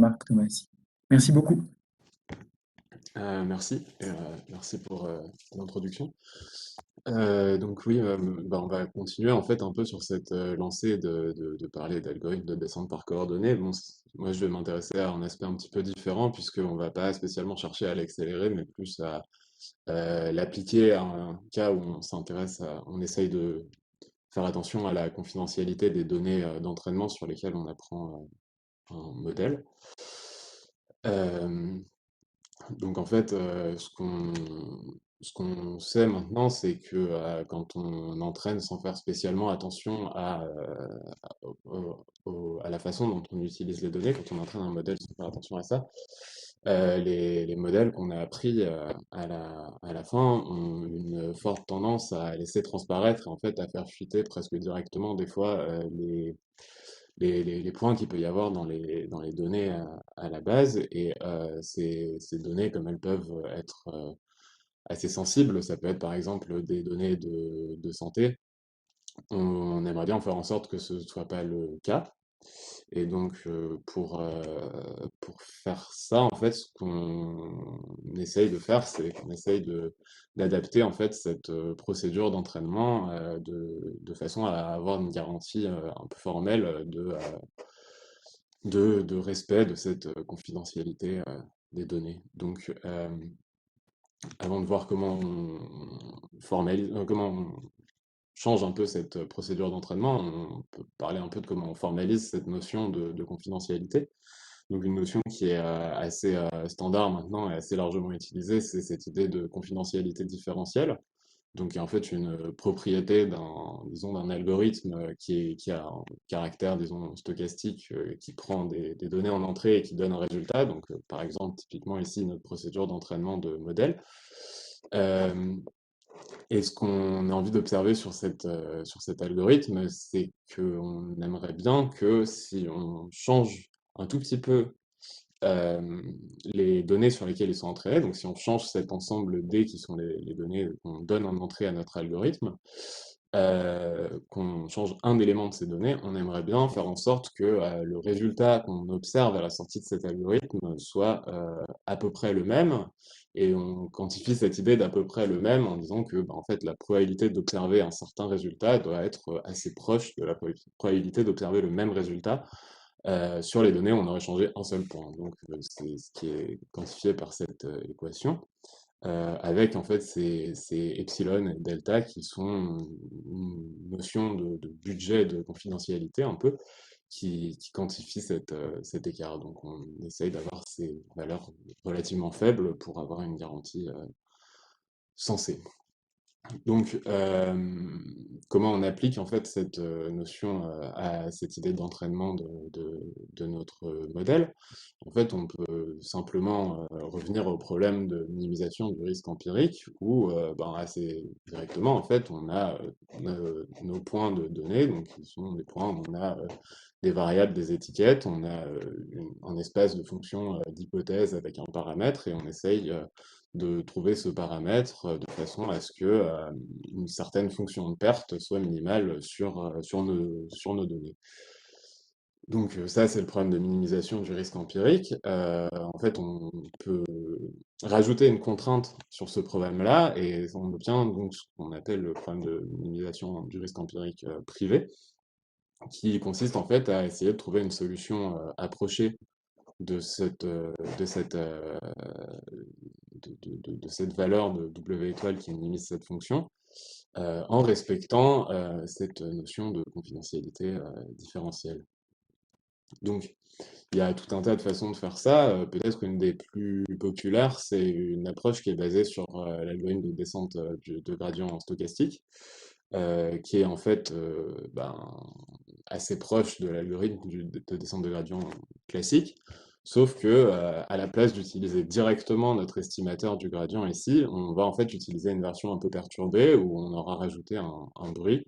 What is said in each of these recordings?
Marc Tomassi. Merci beaucoup. Merci, merci pour l'introduction. Donc oui, bah, on va continuer en fait un peu sur cette lancée de parler d'algorithmes de descente par coordonnées. Bon, moi je vais m'intéresser à un aspect un petit peu différent puisqu'on va pas spécialement chercher à l'accélérer, mais plus à l'appliquer à un cas où on essaye de faire attention à la confidentialité des données d'entraînement sur lesquelles on apprend un modèle. Euh, donc en fait, ce qu'on sait maintenant, c'est que quand on entraîne sans faire spécialement attention à la façon dont on utilise les données, quand on entraîne un modèle sans faire attention à ça, les modèles qu'on a appris à la fin ont une forte tendance à laisser transparaître et en fait à faire fuiter presque directement des fois les points qu'il peut y avoir dans les données à la base. Et ces données, comme elles peuvent être assez sensibles, ça peut être par exemple des données de santé, on aimerait bien faire en sorte que ce ne soit pas le cas. Et donc, pour faire ça, en fait, ce qu'on essaye de faire, c'est qu'on essaye d'adapter en fait cette procédure d'entraînement de façon à avoir une garantie un peu formelle de respect de cette confidentialité des données. Donc, avant de voir comment on formalise, comment on change un peu cette procédure d'entraînement, on peut parler un peu de comment on formalise cette notion de confidentialité. Donc une notion qui est assez standard maintenant et assez largement utilisée, c'est cette idée de confidentialité différentielle. Donc, qui est en fait une propriété disons, d'un algorithme qui a un caractère, disons, stochastique, qui prend des données en entrée et qui donne un résultat. Donc, par exemple, typiquement ici, notre procédure d'entraînement de modèle. Euh, et ce qu'on a envie d'observer sur cet algorithme, c'est qu'on aimerait bien que si on change un tout petit peu euh, les données sur lesquelles ils sont entraînés, donc si on change cet ensemble D qui sont les données qu'on donne en entrée à notre algorithme, qu'on change un élément de ces données, on aimerait bien faire en sorte que le résultat qu'on observe à la sortie de cet algorithme soit à peu près le même. Et on quantifie cette idée d'à peu près le même en disant que bah, en fait, la probabilité d'observer un certain résultat doit être assez proche de la probabilité d'observer le même résultat sur les données, on aurait changé un seul point. Donc, c'est ce qui est quantifié par cette équation, avec en fait ces epsilon et delta qui sont une notion de budget de confidentialité un peu, qui quantifie cet écart. Donc, on essaye d'avoir ces valeurs relativement faibles pour avoir une garantie sensée. Donc, comment on applique en fait cette notion à cette idée d'entraînement de notre modèle? En fait, on peut simplement revenir au problème de minimisation du risque empirique, où ben, assez directement, en fait, on a nos points de données, donc qui sont des points où on a des variables, des étiquettes, on a un espace de fonction d'hypothèse avec un paramètre, et on essaye de trouver ce paramètre de façon à ce que une certaine fonction de perte soit minimale sur nos données. Donc ça, c'est le problème de minimisation du risque empirique. En fait, on peut rajouter une contrainte sur ce problème-là et on obtient donc ce qu'on appelle le problème de minimisation du risque empirique privé, qui consiste en fait à essayer de trouver une solution approchée de cette valeur de W étoile qui minimise cette fonction, en respectant cette notion de confidentialité différentielle. Donc, il y a tout un tas de façons de faire ça. Peut-être qu'une des plus populaires, c'est une approche qui est basée sur l'algorithme de descente de gradient en stochastique, qui est en fait assez proche de l'algorithme de descente de gradient classique, sauf que à la place d'utiliser directement notre estimateur du gradient ici, on va en fait utiliser une version un peu perturbée où on aura rajouté un bruit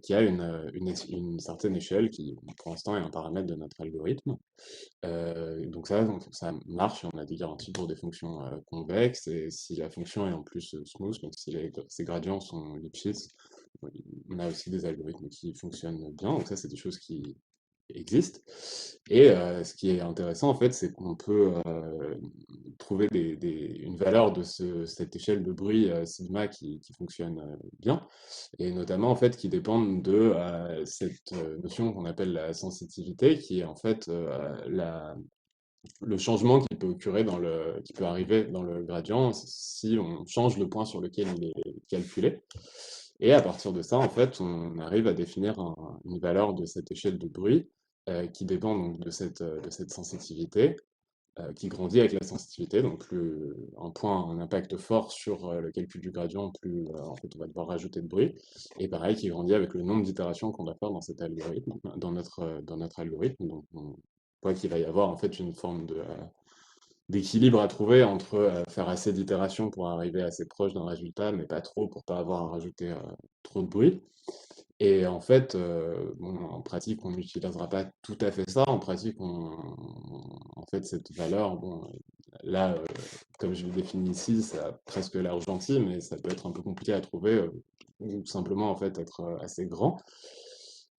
qui a une certaine échelle qui, pour l'instant, est un paramètre de notre algorithme. Donc ça marche, et on a des garanties pour des fonctions convexes, et si la fonction est en plus smooth, donc si ces gradients sont Lipschitz, on a aussi des algorithmes qui fonctionnent bien. Donc ça, c'est des choses qui existent. Et ce qui est intéressant, en fait, c'est qu'on peut trouver une valeur de cette échelle de bruit sigma qui fonctionne bien, et notamment, en fait, qui dépendent de cette notion qu'on appelle la sensitivité, qui est en fait le changement qui peut occurrer qui peut arriver dans le gradient si on change le point sur lequel il est calculé. Et à partir de ça, en fait, on arrive à définir une valeur de cette échelle de bruit qui dépend donc de cette sensitivité, qui grandit avec la sensitivité. Donc, plus un point a un impact fort sur le calcul du gradient, plus en fait, on va devoir rajouter de bruit. Et pareil, qui grandit avec le nombre d'itérations qu'on va faire dans cet algorithme, dans notre algorithme. Donc, on voit qu'il va y avoir en fait une forme d'équilibre à trouver entre faire assez d'itérations pour arriver assez proche d'un résultat, mais pas trop pour pas avoir à rajouter trop de bruit. Et en fait, bon, en pratique, on n'utilisera pas tout à fait ça. En pratique, en fait, cette valeur, bon, là, comme je l'ai défini ici, ça a presque l'air gentil, mais ça peut être un peu compliqué à trouver, ou simplement, en fait, être assez grand.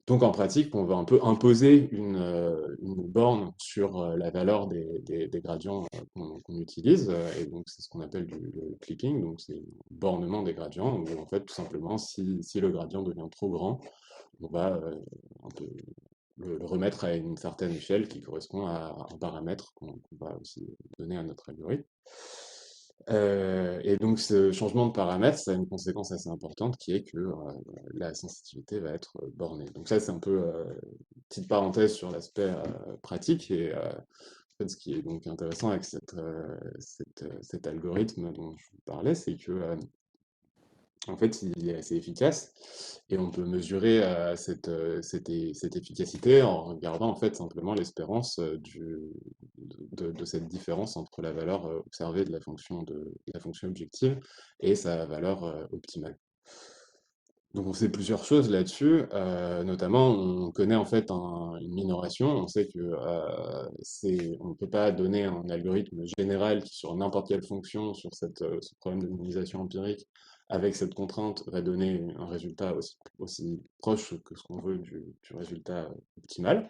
Donc en pratique, on va un peu imposer une borne sur la valeur des gradients qu'on utilise, et donc c'est ce qu'on appelle le clipping, donc c'est le bornement des gradients, où en fait tout simplement si le gradient devient trop grand, on va un peu le remettre à une certaine échelle qui correspond à un paramètre qu'on va aussi donner à notre algorithme. Et donc ce changement de paramètre, ça a une conséquence assez importante qui est que la sensitivité va être bornée. Donc ça, c'est un peu petite parenthèse sur l'aspect pratique. Et en fait, ce qui est donc intéressant avec cet algorithme dont je vous parlais, c'est que en fait, il est assez efficace et on peut mesurer cette efficacité en regardant en fait simplement l'espérance de cette différence entre la valeur observée de la fonction objective et sa valeur optimale. Donc on sait plusieurs choses là-dessus, notamment on connaît en fait une minoration, on sait que on ne peut pas donner un algorithme général qui sur n'importe quelle fonction, sur ce problème de minimisation empirique, avec cette contrainte, va donner un résultat aussi proche que ce qu'on veut du résultat optimal.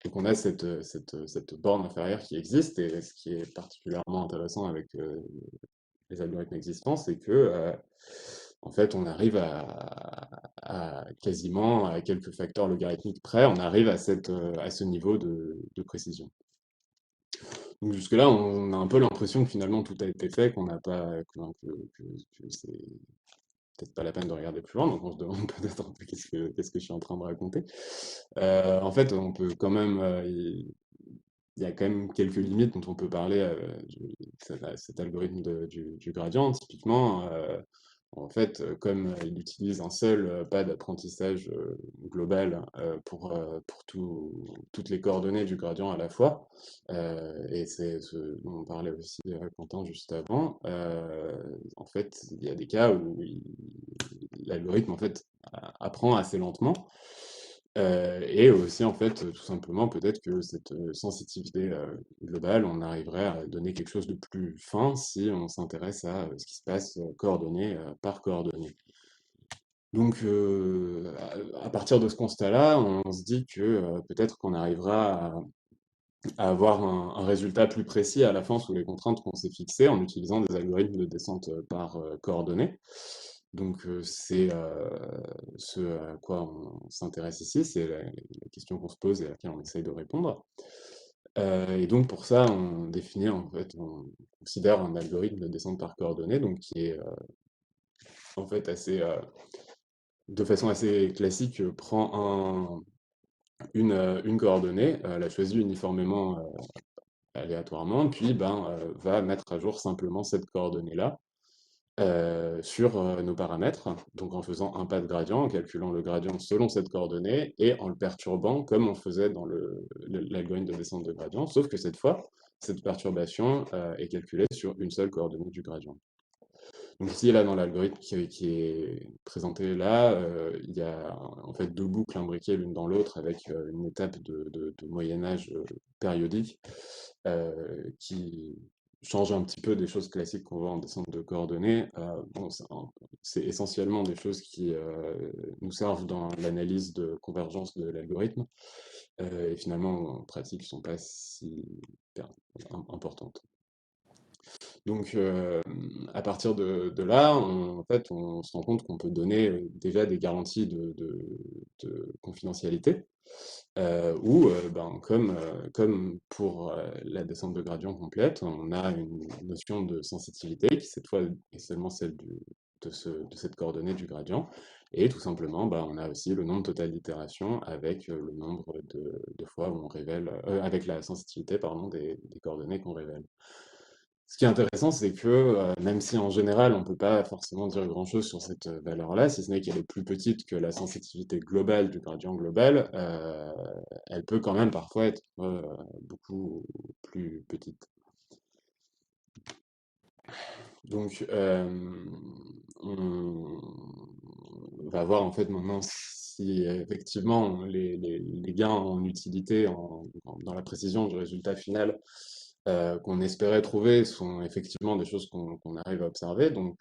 Donc on a cette borne inférieure qui existe, et ce qui est particulièrement intéressant avec les algorithmes existants, c'est que en fait, on arrive quasiment à quelques facteurs logarithmiques près, on arrive à ce niveau de précision. Donc jusque-là, on a un peu l'impression que finalement tout a été fait, qu'on n'a pas, que c'est peut-être pas la peine de regarder plus loin, donc on se demande peut-être un peu qu'est-ce que je suis en train de raconter. En fait, on peut quand même, il y a quand même quelques limites dont on peut parler cet algorithme du gradient. Typiquement, en fait, comme il utilise un seul pas d'apprentissage global pour toutes les coordonnées du gradient à la fois, et c'est ce dont on parlait aussi Quentin juste avant, en fait, il y a des cas où l'algorithme en fait apprend assez lentement. Et aussi, en fait, tout simplement, peut-être que cette sensitivité globale, on arriverait à donner quelque chose de plus fin si on s'intéresse à ce qui se passe coordonnée par coordonnée. Donc, à partir de ce constat-là, on se dit que peut-être qu'on arrivera à avoir un résultat plus précis à la fin sous les contraintes qu'on s'est fixées en utilisant des algorithmes de descente par coordonnées. Donc, c'est ce à quoi on s'intéresse ici, c'est la question qu'on se pose et à laquelle on essaye de répondre. Et donc pour ça, on considère un algorithme de descente par coordonnées, donc qui est en fait de façon assez classique, prend une coordonnée, la choisit uniformément aléatoirement, puis ben, va mettre à jour simplement cette coordonnée-là sur nos paramètres, donc en faisant un pas de gradient, en calculant le gradient selon cette coordonnée et en le perturbant comme on faisait dans l'algorithme de descente de gradient, sauf que cette fois, cette perturbation est calculée sur une seule coordonnée du gradient. Donc ici, là, dans l'algorithme qui est présenté là, il y a en fait deux boucles imbriquées l'une dans l'autre avec une étape de moyen-âge périodique qui change un petit peu des choses classiques qu'on voit en descente de coordonnées. Bon, c'est essentiellement des choses qui nous servent dans l'analyse de convergence de l'algorithme, et finalement, en pratique, ne sont pas si hyper importantes. Donc, à partir de là, en fait, on se rend compte qu'on peut donner déjà des garanties de confidentialité, ou ben, comme pour la descente de gradient complète, on a une notion de sensitivité qui cette fois est seulement celle de cette coordonnée du gradient, et tout simplement, bah, on a aussi le nombre total d'itérations avec le nombre de fois où on révèle, avec la sensitivité, pardon, des coordonnées qu'on révèle. Ce qui est intéressant, c'est que même si en général on ne peut pas forcément dire grand-chose sur cette valeur-là, si ce n'est qu'elle est plus petite que la sensitivité globale du gradient global, elle peut quand même parfois être beaucoup plus petite. Donc on va voir en fait maintenant si effectivement les gains en utilité dans la précision du résultat final qu'on espérait trouver sont effectivement des choses qu'on arrive à observer. Donc,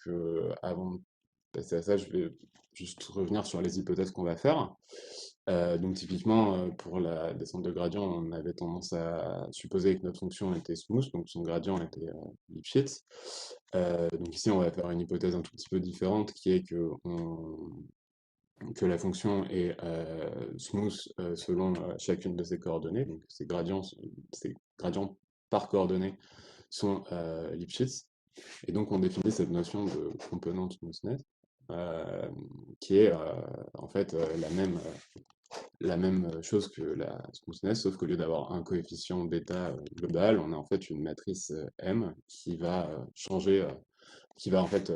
avant de passer à ça, je vais juste revenir sur les hypothèses qu'on va faire. Donc, typiquement, pour la descente de gradient, on avait tendance à supposer que notre fonction était smooth, donc son gradient était Lipschitz. Donc ici, on va faire une hypothèse un tout petit peu différente, qui est que la fonction est smooth selon chacune de ses coordonnées. Donc ces gradients par coordonnées sont Lipschitz. Et donc on définit cette notion de component smoothness, euh, qui est en fait la même chose que la smoothness, sauf qu'au lieu d'avoir un coefficient bêta global, on a en fait une matrice M qui va changer, qui va en fait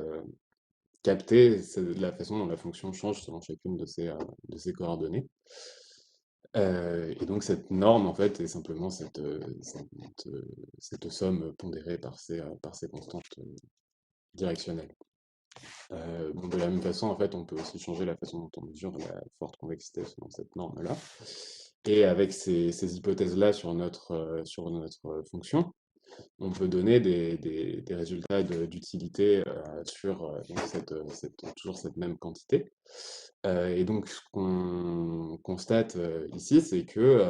capter la façon dont la fonction change selon chacune de ses coordonnées. Et donc cette norme, en fait, est simplement cette somme pondérée par ces constantes directionnelles. Bon, de la même façon, en fait, on peut aussi changer la façon dont on mesure la forte convexité selon cette norme-là. Et avec ces hypothèses-là sur notre fonction, on peut donner des résultats d'utilité sur donc toujours cette même quantité. Et donc, ce qu'on constate ici, c'est que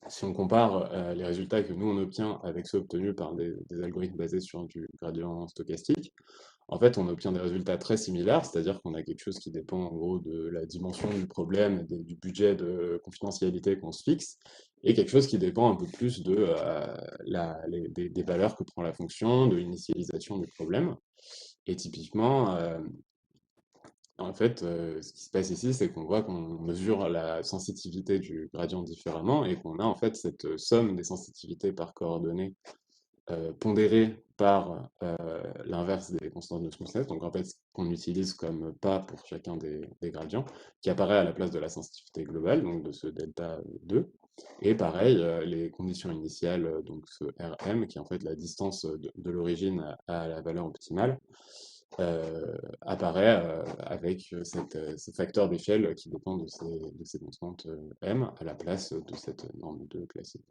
si on compare les résultats que nous on obtient avec ceux obtenus par des algorithmes basés sur du gradient stochastique, en fait, on obtient des résultats très similaires, c'est-à-dire qu'on a quelque chose qui dépend en gros de la dimension du problème, du budget de confidentialité qu'on se fixe, et quelque chose qui dépend un peu plus des valeurs que prend la fonction, de l'initialisation du problème. Et typiquement, en fait, ce qui se passe ici, c'est qu'on voit qu'on mesure la sensitivité du gradient différemment et qu'on a en fait cette somme des sensitivités par coordonnées pondérée par l'inverse des constantes de smoothness, donc en fait ce qu'on utilise comme pas pour chacun des gradients, qui apparaît à la place de la sensitivité globale, donc de ce delta 2. Et pareil, les conditions initiales, donc ce Rm, qui est en fait la distance de l'origine à la valeur optimale, apparaît avec ce facteur d'échelle qui dépend de ces constantes m à la place de cette norme 2 classique.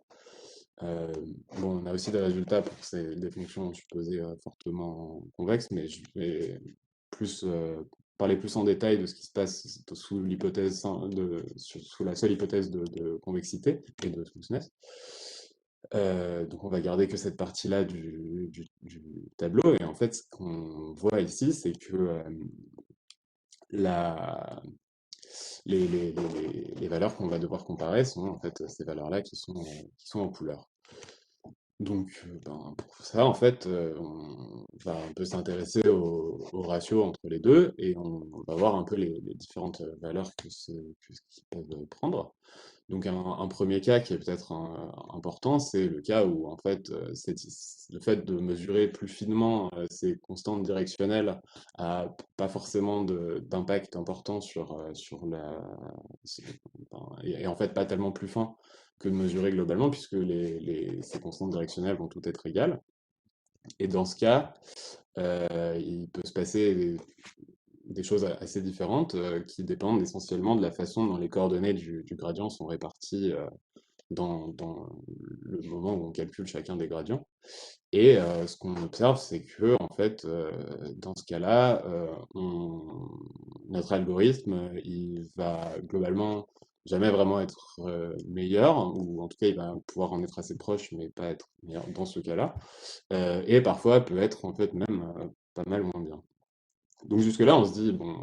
Bon, on a aussi des résultats pour des fonctions supposées fortement convexes, mais je vais plus parler plus en détail de ce qui se passe sous l'hypothèse sous la seule hypothèse de convexité et de smoothness. Donc on va garder que cette partie-là du tableau, et en fait ce qu'on voit ici, c'est que la, les valeurs qu'on va devoir comparer sont en fait ces valeurs-là qui sont en couleur. Donc, ben, pour ça, en fait, on va un peu s'intéresser au ratio entre les deux, et on va voir un peu les différentes valeurs qu'ils peuvent prendre. Donc, un premier cas qui est peut-être important, c'est le cas où, en fait, le fait de mesurer plus finement ces constantes directionnelles a pas forcément d'impact important sur et en fait pas tellement plus fin que de mesurer globalement, puisque ces constantes directionnelles vont toutes être égales. Et dans ce cas, il peut se passer des choses assez différentes qui dépendent essentiellement de la façon dont les coordonnées du gradient sont réparties dans le moment où on calcule chacun des gradients. Et ce qu'on observe, c'est que en fait, dans ce cas-là, notre algorithme, il va globalement jamais vraiment être meilleur, ou en tout cas, il va pouvoir en être assez proche, mais pas être meilleur dans ce cas-là. Et parfois peut être en fait même pas mal moins bien. Donc jusque-là, on se dit, bon,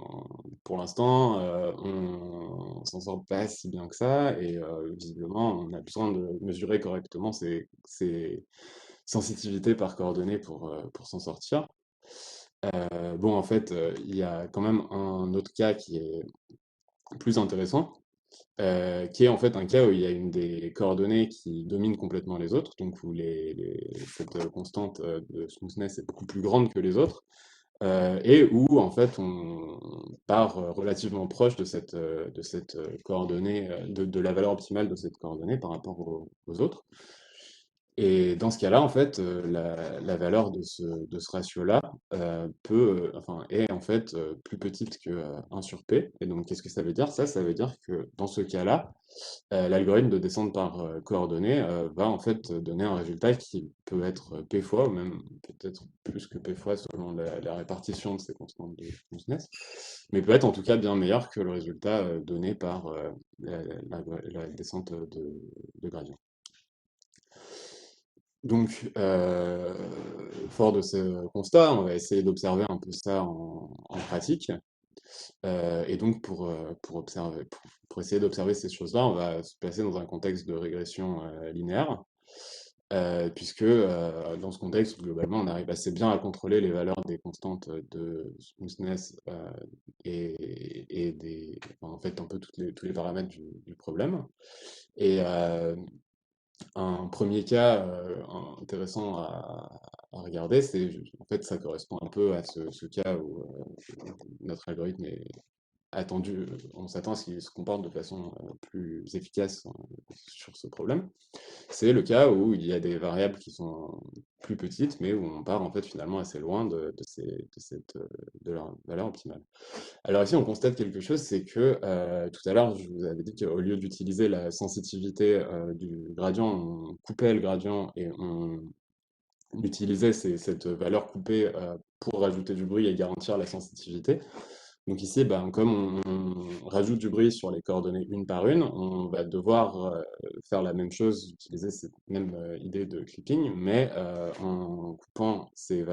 pour l'instant, on s'en sort pas si bien que ça, et visiblement, on a besoin de mesurer correctement ces sensitivités par coordonnées pour s'en sortir. Bon, en fait, il y a quand même un autre cas qui est plus intéressant, qui est en fait un cas où il y a une des coordonnées qui domine complètement les autres, donc où cette constante de smoothness est beaucoup plus grande que les autres, et où en fait on part relativement proche de cette coordonnée, de la valeur optimale de cette coordonnée par rapport aux autres. Et dans ce cas-là, en fait, la valeur de ce ratio-là enfin, est en fait plus petite que 1 sur P. Et donc, qu'est-ce que ça veut dire? Ça veut dire que dans ce cas-là, l'algorithme de descente par coordonnées va en fait donner un résultat qui peut être P fois, ou même peut-être plus que P fois selon la répartition de ces constantes de smoothness, mais peut être en tout cas bien meilleur que le résultat donné par la descente de gradient. Donc, fort de ce constat, on va essayer d'observer un peu ça en pratique. Et donc, pour essayer d'observer ces choses-là, on va se placer dans un contexte de régression linéaire, puisque dans ce contexte, globalement, on arrive assez bien à contrôler les valeurs des constantes de smoothness enfin, en fait, un peu tous les paramètres du problème. Et un premier cas intéressant à regarder, en fait, ça correspond un peu à ce cas où notre algorithme est attendu, on s'attend à ce qu'il se comporte de façon plus efficace sur ce problème. C'est le cas où il y a des variables qui sont plus petites, mais où on part en fait finalement assez loin de leur valeur optimale. Alors ici, on constate quelque chose, c'est que tout à l'heure, je vous avais dit qu'au lieu d'utiliser la sensitivité du gradient, on coupait le gradient et on utilisait cette valeur coupée pour rajouter du bruit et garantir la sensitivité. Donc ici, ben, comme on rajoute du bruit sur les coordonnées une par une, on va devoir faire la même chose, utiliser cette même idée de clipping, mais en coupant ces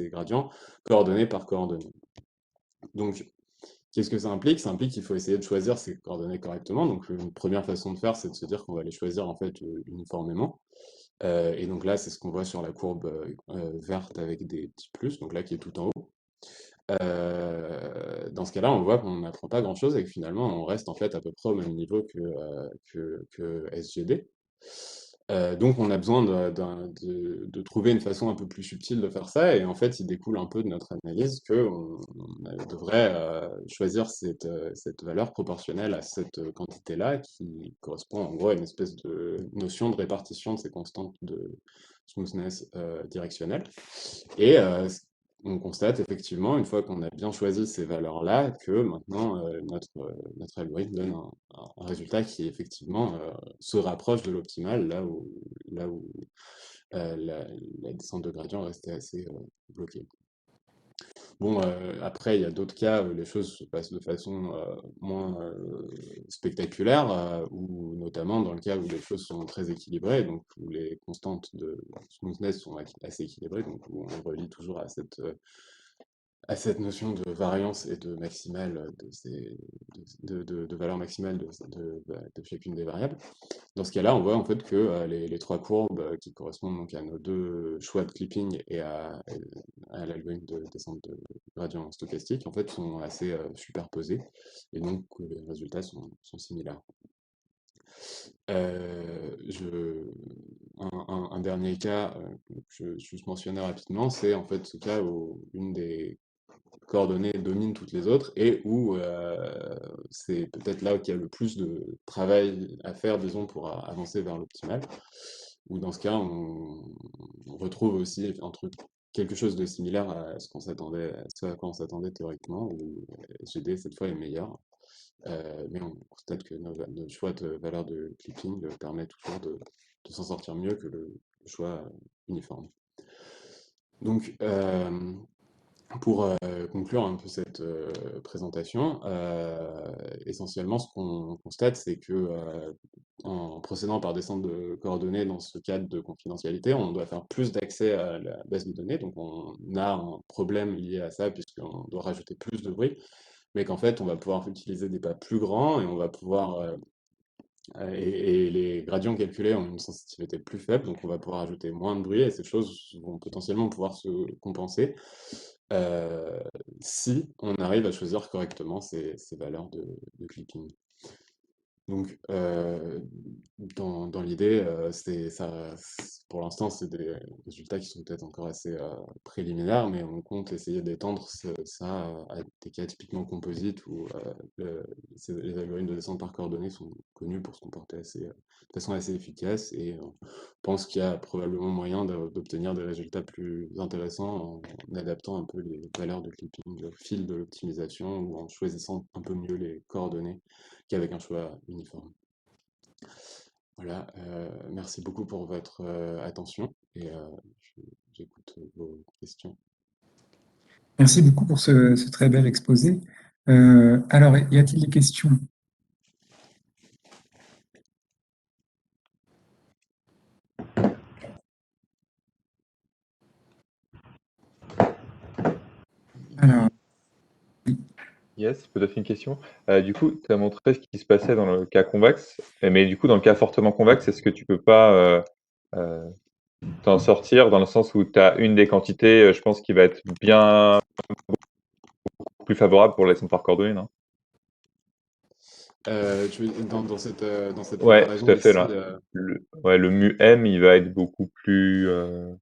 gradients coordonnée par coordonnée. Donc, qu'est-ce que ça implique? Ça implique qu'il faut essayer de choisir ces coordonnées correctement. Donc, une première façon de faire, c'est de se dire qu'on va les choisir en fait uniformément. Et donc là, c'est ce qu'on voit sur la courbe verte avec des petits plus, donc là qui est tout en haut. Dans ce cas-là, on voit qu'on n'apprend pas grand-chose et que finalement, on reste en fait à peu près au même niveau que SGD. Donc on a besoin de trouver une façon un peu plus subtile de faire ça, et en fait, il découle un peu de notre analyse qu'on devrait choisir cette valeur proportionnelle à cette quantité-là, qui correspond en gros à une espèce de notion de répartition de ces constantes de smoothness directionnelle. Et on constate effectivement, une fois qu'on a bien choisi ces valeurs-là, que maintenant notre algorithme donne un résultat qui effectivement se rapproche de l'optimal, là où la descente de gradient restait assez bloquée. Bon, après, il y a d'autres cas où les choses se passent de façon moins spectaculaire, ou notamment dans le cas où les choses sont très équilibrées, donc où les constantes de smoothness sont assez équilibrées, donc où on relie toujours à cette notion de variance et de maximale de valeur maximale de chacune des variables. Dans ce cas-là, on voit en fait que les trois courbes qui correspondent donc à nos deux choix de clipping et à l'algorithme de descente de gradient stochastique, en fait, sont assez superposées, et donc les résultats sont similaires. Un dernier cas que je juste mentionner rapidement, c'est en fait ce cas où une des coordonnées dominent toutes les autres, et où c'est peut-être là qu'il y a le plus de travail à faire, disons, pour avancer vers l'optimal. Où dans ce cas, on retrouve aussi quelque chose de similaire à ce à quoi on s'attendait théoriquement, où SGD cette fois est meilleur. Mais on constate que nos choix de valeur de clipping permet toujours de s'en sortir mieux que le choix uniforme. Donc, pour conclure un peu cette présentation, essentiellement ce qu'on constate, c'est que en procédant par descente de coordonnées dans ce cadre de confidentialité, on doit faire plus d'accès à la base de données. Donc on a un problème lié à ça puisqu'on doit rajouter plus de bruit, mais qu'en fait on va pouvoir utiliser des pas plus grands et on va pouvoir et les gradients calculés ont une sensitivité plus faible, donc on va pouvoir ajouter moins de bruit et ces choses vont potentiellement pouvoir se compenser euh, si on arrive à choisir correctement ces valeurs de clipping. Donc, dans l'idée, pour l'instant, c'est des résultats qui sont peut-être encore assez préliminaires, mais on compte essayer d'étendre ça à des cas typiquement composites où les algorithmes de descente par coordonnées sont connus pour se comporter de façon assez efficace et on pense qu'il y a probablement moyen d'obtenir des résultats plus intéressants en adaptant un peu les valeurs de clipping au fil de l'optimisation ou en choisissant un peu mieux les coordonnées qu'avec un choix uniforme. Voilà, merci beaucoup pour votre attention et j'écoute vos questions. Merci beaucoup pour ce très bel exposé. Alors, y a-t-il des questions? Alors, oui. Yes, peut-être une question. Du coup, tu as montré ce qui se passait dans le cas convexe, mais du coup, dans le cas fortement convexe, est-ce que tu peux pas euh, t'en sortir dans le sens où tu as une des quantités, je pense, qui va être bien plus favorable pour les sons par coordonnées, non? Dans cette Ouais, tout comparaison à fait, ici, là. Le mu M, il va être beaucoup plus euh,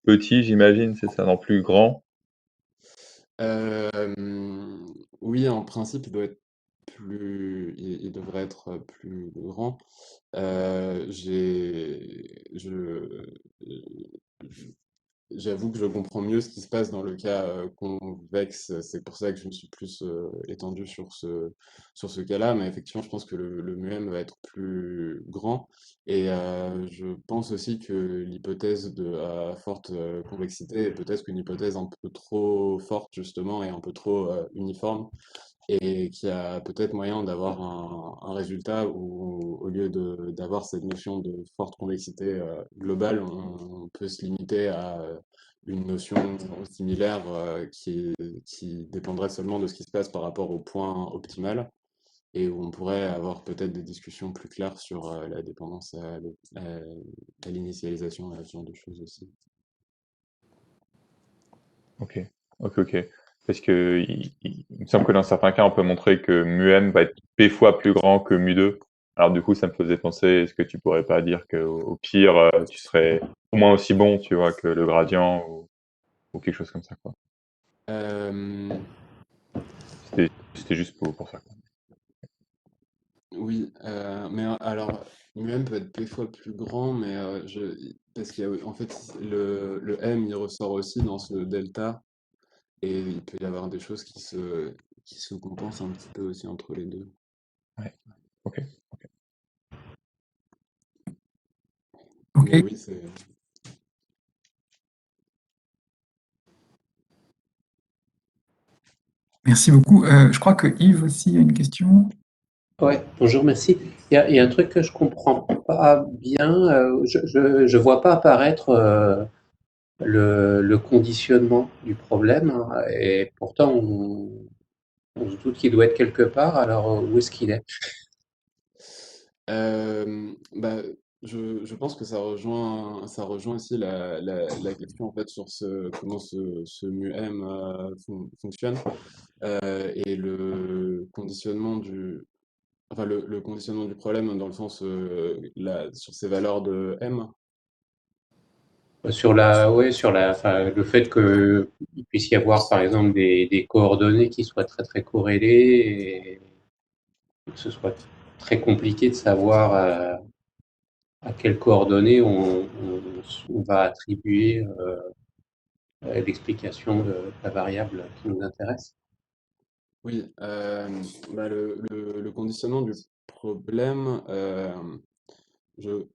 petit, j'imagine, c'est ça, non plus grand. oui, en principe, il devrait être plus grand. J'avoue que je comprends mieux ce qui se passe dans le cas convexe, c'est pour ça que je me suis plus étendu sur ce cas-là, mais effectivement, je pense que le MUM va être plus grand, et je pense aussi que l'hypothèse de forte convexité est peut-être une hypothèse un peu trop forte, justement, et un peu trop uniforme, et qui a peut-être moyen d'avoir un résultat où, au lieu d'avoir cette notion de forte convexité globale, on peut se limiter à une notion similaire qui dépendrait seulement de ce qui se passe par rapport au point optimal et où on pourrait avoir peut-être des discussions plus claires sur la dépendance à l'initialisation, à ce genre de choses aussi. Ok, ok. Parce que il me semble que dans certains cas, on peut montrer que mu-m va être p fois plus grand que mu2. Alors du coup, ça me faisait penser, est-ce que tu pourrais pas dire qu'au pire, tu serais au moins aussi bon, tu vois, que le gradient ou quelque chose comme ça, quoi. Euh, C'était juste pour ça, quoi. Oui, mais alors, mu-m peut être des fois plus grand, mais parce qu'il y a, en fait, le m, il ressort aussi dans ce delta, et il peut y avoir des choses qui se compensent un petit peu aussi entre les deux. Ouais. Ok. Ok, Mais oui, c'est... merci beaucoup. Je crois que Yves aussi a une question. Ouais, bonjour, merci. Il y a un truc que je comprends pas bien. Je vois pas apparaître le conditionnement du problème, hein, et pourtant on se doute qu'il doit être quelque part. Alors où est-ce qu'il est? Bah, je pense que ça rejoint aussi la question en fait sur comment ce mu-m fonctionne et le conditionnement enfin, le conditionnement du problème dans le sens sur ces valeurs de M. Enfin, le fait qu'il puisse y avoir par exemple des coordonnées qui soient très très corrélées et que ce soit très compliqué de savoir à quelles coordonnées on va attribuer l'explication de la variable qui nous intéresse. Oui, le conditionnement du problème, je,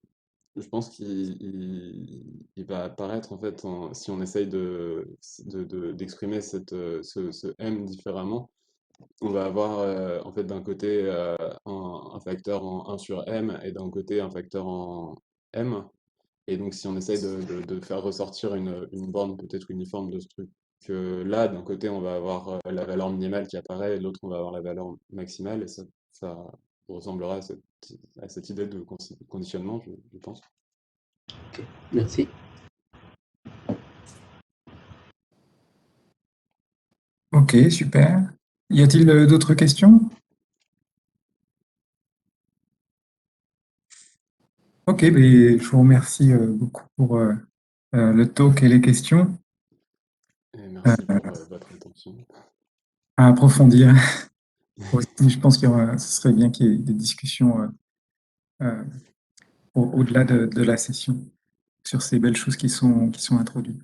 je pense qu'il va apparaître en fait si on essaye d'exprimer ce M différemment. On va avoir en fait d'un côté un facteur en 1 sur M et d'un côté un facteur en M. Et donc si on essaye de faire ressortir une borne peut-être uniforme de ce truc, que là d'un côté on va avoir la valeur minimale qui apparaît et de l'autre on va avoir la valeur maximale et ça ressemblera à cette idée de conditionnement, je pense. Ok, merci. Ok, super. Y a-t-il d'autres questions? Ok, ben, je vous remercie beaucoup pour le talk et les questions Et euh, merci pour votre attention. à approfondir. Aussi, je pense ce serait bien qu'il y ait des discussions euh, au-delà de la session sur ces belles choses qui sont introduites.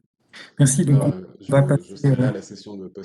Merci. Donc, Alors, on va je passer. serai à la session de